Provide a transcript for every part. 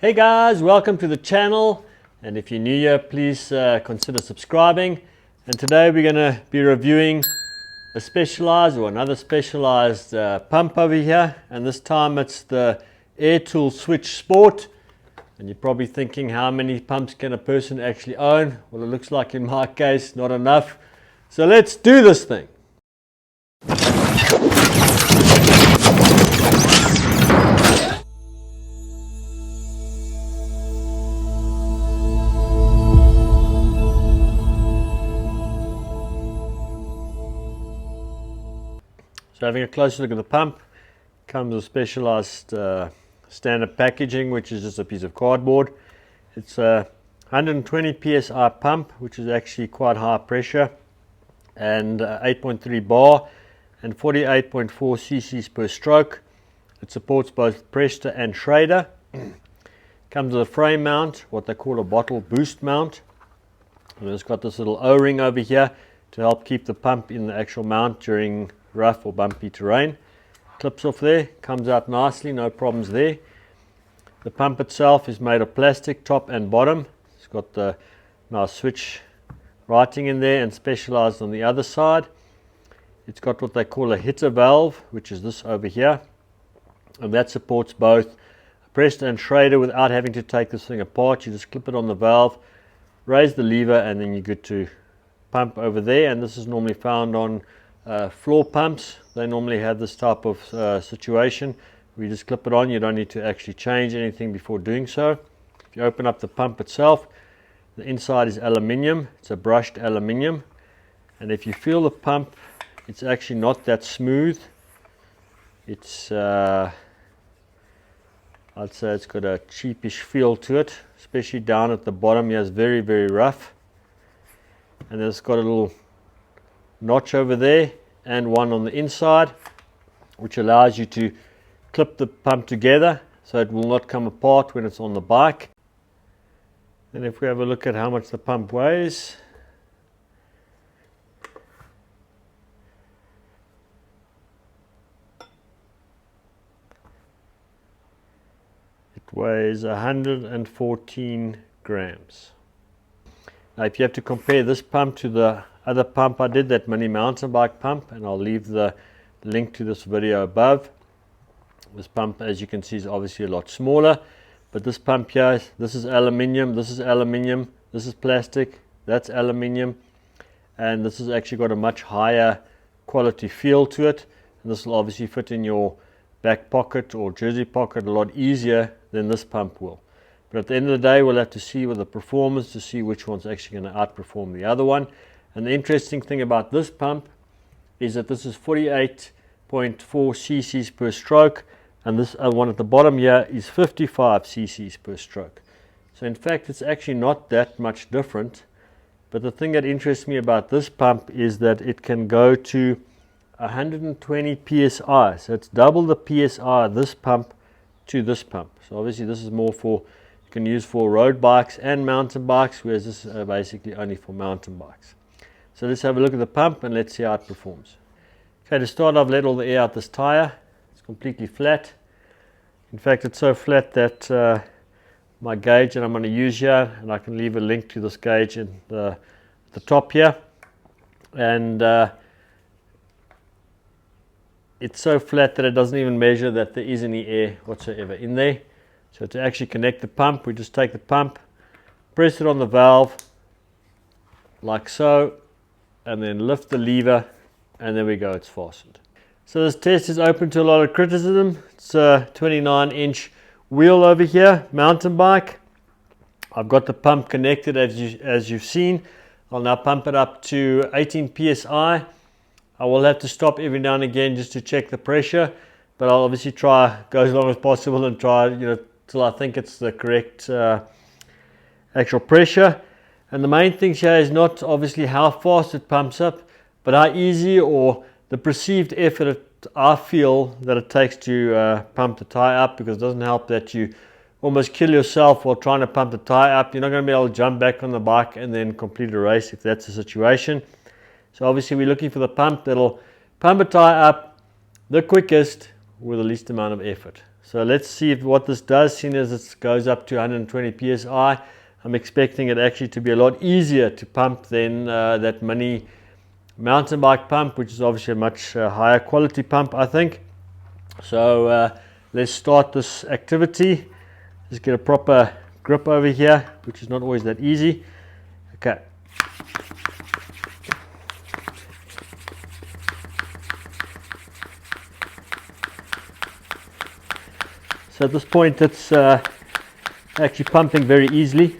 Hey guys, welcome to the channel, and if you're new here, please consider subscribing. And today we're going to be reviewing another specialized pump over here, and this time it's the Airtool Switch Sport. And you're probably thinking, how many pumps can a person actually own? Well, it looks like in my case not enough, so let's do this thing. So having a closer look at the pump, comes with specialized standard packaging, which is just a piece of cardboard. It's a 120 psi pump, which is actually quite high pressure, and 8.3 bar and 48.4 cc's per stroke. It supports both Presta and Schrader. Comes with a frame mount, what they call a bottle boost mount. And it's got this little O-ring over here to help keep the pump in the actual mount during rough or bumpy terrain. Clips off there, comes out nicely, no problems there. The pump itself is made of plastic, top and bottom. It's got the nice switch writing in there and specialized on the other side. It's got what they call a hitter valve, which is this over here, and that supports both Presta and Schrader without having to take this thing apart. You just clip it on the valve, raise the lever, and then you're good to pump over there. And this is normally found on floor pumps. They normally have this type of situation. We just clip it on. You don't need to actually change anything before doing so. If you open up the pump itself, the inside is aluminium. It's a brushed aluminium, and if you feel the pump, it's actually not that smooth. It's I'd say it's got a cheapish feel to it, especially down at the bottom here. It's very, very rough, and then it's got a little notch over there and one on the inside, which allows you to clip the pump together so it will not come apart when it's on the bike. And if we have a look at how much the pump weighs, it weighs 114 grams. Now if you have to compare this pump to the other pump I did, that mini mountain bike pump, and I'll leave the link to this video above. This pump, as you can see, is obviously a lot smaller, but this pump here, this is aluminium, this is aluminium, this is plastic, that's aluminium, and this has actually got a much higher quality feel to it, and this will obviously fit in your back pocket or jersey pocket a lot easier than this pump will. But at the end of the day, we'll have to see with the performance to see which one's actually going to outperform the other one. And the interesting thing about this pump is that this is 48.4 cc's per stroke, and this one at the bottom here is 55 cc's per stroke. So in fact, it's actually not that much different. But the thing that interests me about this pump is that it can go to 120 psi. So it's double the psi of this pump to this pump. So obviously this is more for, you can use for road bikes and mountain bikes, whereas this is basically only for mountain bikes. So let's have a look at the pump and let's see how it performs. Okay, to start, I've let all the air out this tire. It's completely flat. In fact, it's so flat that my gauge that I'm going to use here, and I can leave a link to this gauge in the top here, and it's so flat that it doesn't even measure that there is any air whatsoever in there. So to actually connect the pump, we just take the pump, press it on the valve like so, and then lift the lever, and there we go, it's fastened. So this test is open to a lot of criticism. It's a 29-inch wheel over here, mountain bike. I've got the pump connected as you've seen. I'll now pump it up to 18 psi. I will have to stop every now and again just to check the pressure, but I'll obviously try go as long as possible and try, till I think it's the correct actual pressure. And the main thing here is not obviously how fast it pumps up, but how easy or the perceived effort I feel that it takes to pump the tire up, because it doesn't help that you almost kill yourself while trying to pump the tire up. You're not going to be able to jump back on the bike and then complete a race if that's the situation. So obviously we're looking for the pump that'll pump a tire up the quickest with the least amount of effort. So let's see what this does, seeing as it goes up to 120 psi. I'm expecting it actually to be a lot easier to pump than that mini mountain bike pump, which is obviously a much higher quality pump, I think. So let's start this activity. Just get a proper grip over here, which is not always that easy. Okay. So at this point it's actually pumping very easily.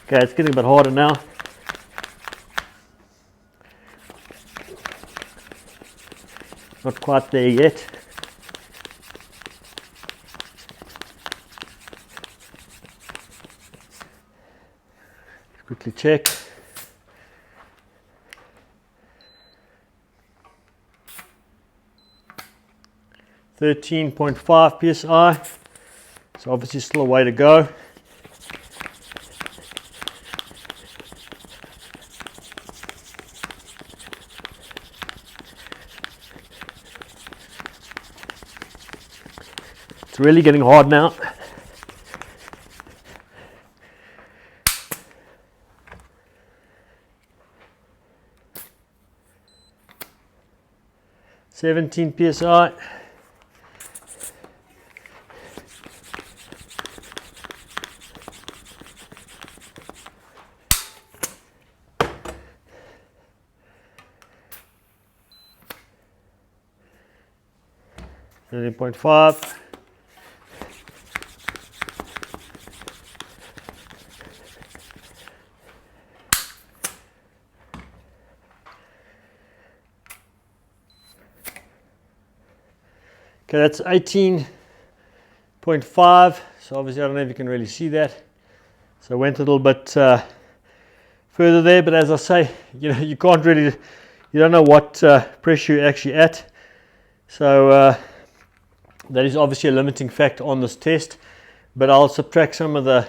Okay, it's getting a bit harder now. Not quite there yet. Quickly check. (13.5 psi). So obviously still a way to go. It's really getting hard now. (17 psi). (13.5). Okay, that's 18.5. So obviously I don't know if you can really see that. So I went a little bit further there, but as I say, you can't really, you don't know what pressure you're actually at. So that is obviously a limiting factor on this test, but I'll subtract some of the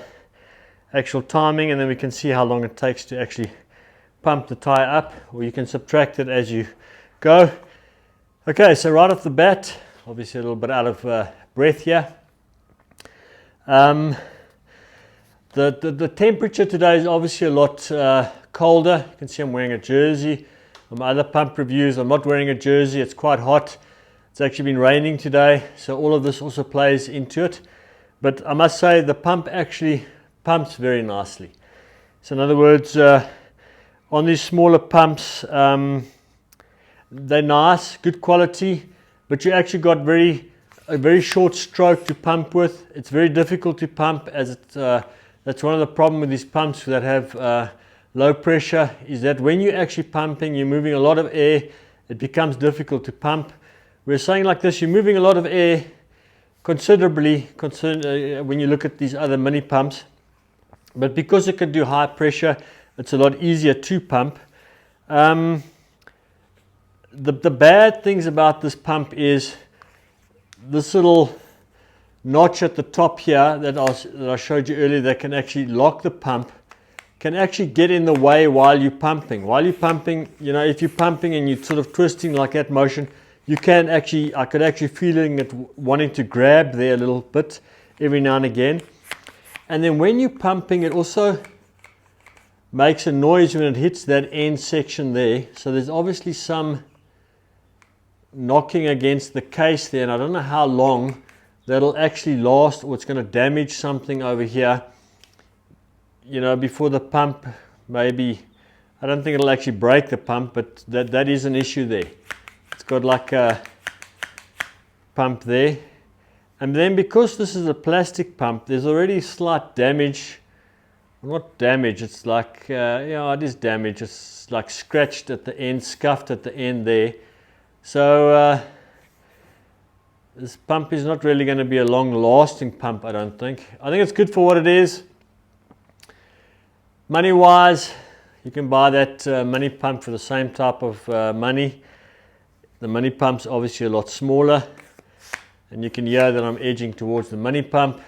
actual timing and then we can see how long it takes to actually pump the tire up, or you can subtract it as you go. Okay, so right off the bat, obviously a little bit out of breath here. The temperature today is obviously a lot colder. You can see I'm wearing a jersey. On my other pump reviews, I'm not wearing a jersey. It's quite hot. It's actually been raining today, so all of this also plays into it. But I must say the pump actually pumps very nicely. So in other words, on these smaller pumps, they're nice, good quality, but you actually got a very short stroke to pump with. It's very difficult to pump, as that's one of the problems with these pumps that have low pressure, is that when you're actually pumping, you're moving a lot of air, it becomes difficult to pump. We're saying like this, you're moving a lot of air considerably when you look at these other mini pumps, but because it can do high pressure, it's a lot easier to pump. The bad things about this pump is this little notch at the top here that I showed you earlier that can actually lock the pump, can actually get in the way while you're pumping. While you're pumping, if you're pumping and you're sort of twisting like that motion, you can actually, I could actually feeling it wanting to grab there a little bit every now and again. And then when you're pumping, it also makes a noise when it hits that end section there. So there's obviously some knocking against the case there, and I don't know how long that'll actually last, or it's going to damage something over here, before the pump, maybe. I don't think it'll actually break the pump, but that is an issue there. It's got like a pump there, and then because this is a plastic pump, there's already slight damage. Not damage, it's like it is damage. It's like scratched at the end, scuffed at the end there. So this pump is not really going to be a long-lasting pump, I don't think. I think it's good for what it is. Money-wise, you can buy that mini pump for the same type of money. The mini pump's obviously a lot smaller, and you can hear that I'm edging towards the mini pump.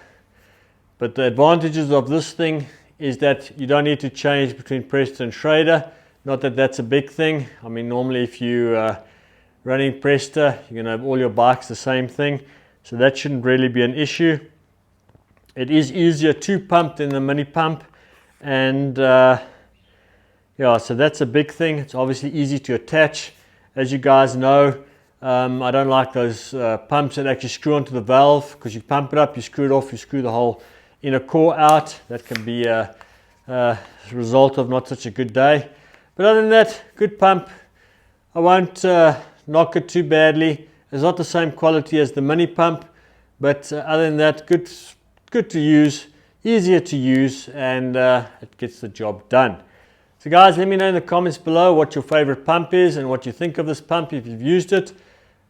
But the advantages of this thing is that you don't need to change between Presta and Schrader. Not that that's a big thing. I mean, normally if you running Presta, you're going to have all your bikes the same thing, so that shouldn't really be an issue. It is easier to pump than the mini pump, and yeah, so that's a big thing. It's obviously easy to attach. As you guys know, I don't like those pumps that actually screw onto the valve, because you pump it up, you screw it off, you screw the whole inner core out. That can be a result of not such a good day. But other than that, good pump. I won't knock it too badly. It's not the same quality as the mini pump, but other than that, good to use, easier to use, and it gets the job done. So guys, let me know in the comments below what your favorite pump is and what you think of this pump if you've used it,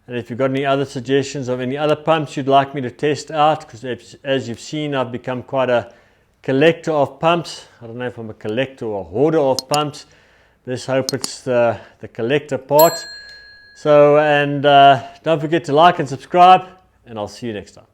and if you've got any other suggestions of any other pumps you'd like me to test out, because as you've seen, I've become quite a collector of pumps. I don't know if I'm a collector or a hoarder of pumps. Let's hope it's the collector part. So, and don't forget to like and subscribe, and I'll see you next time.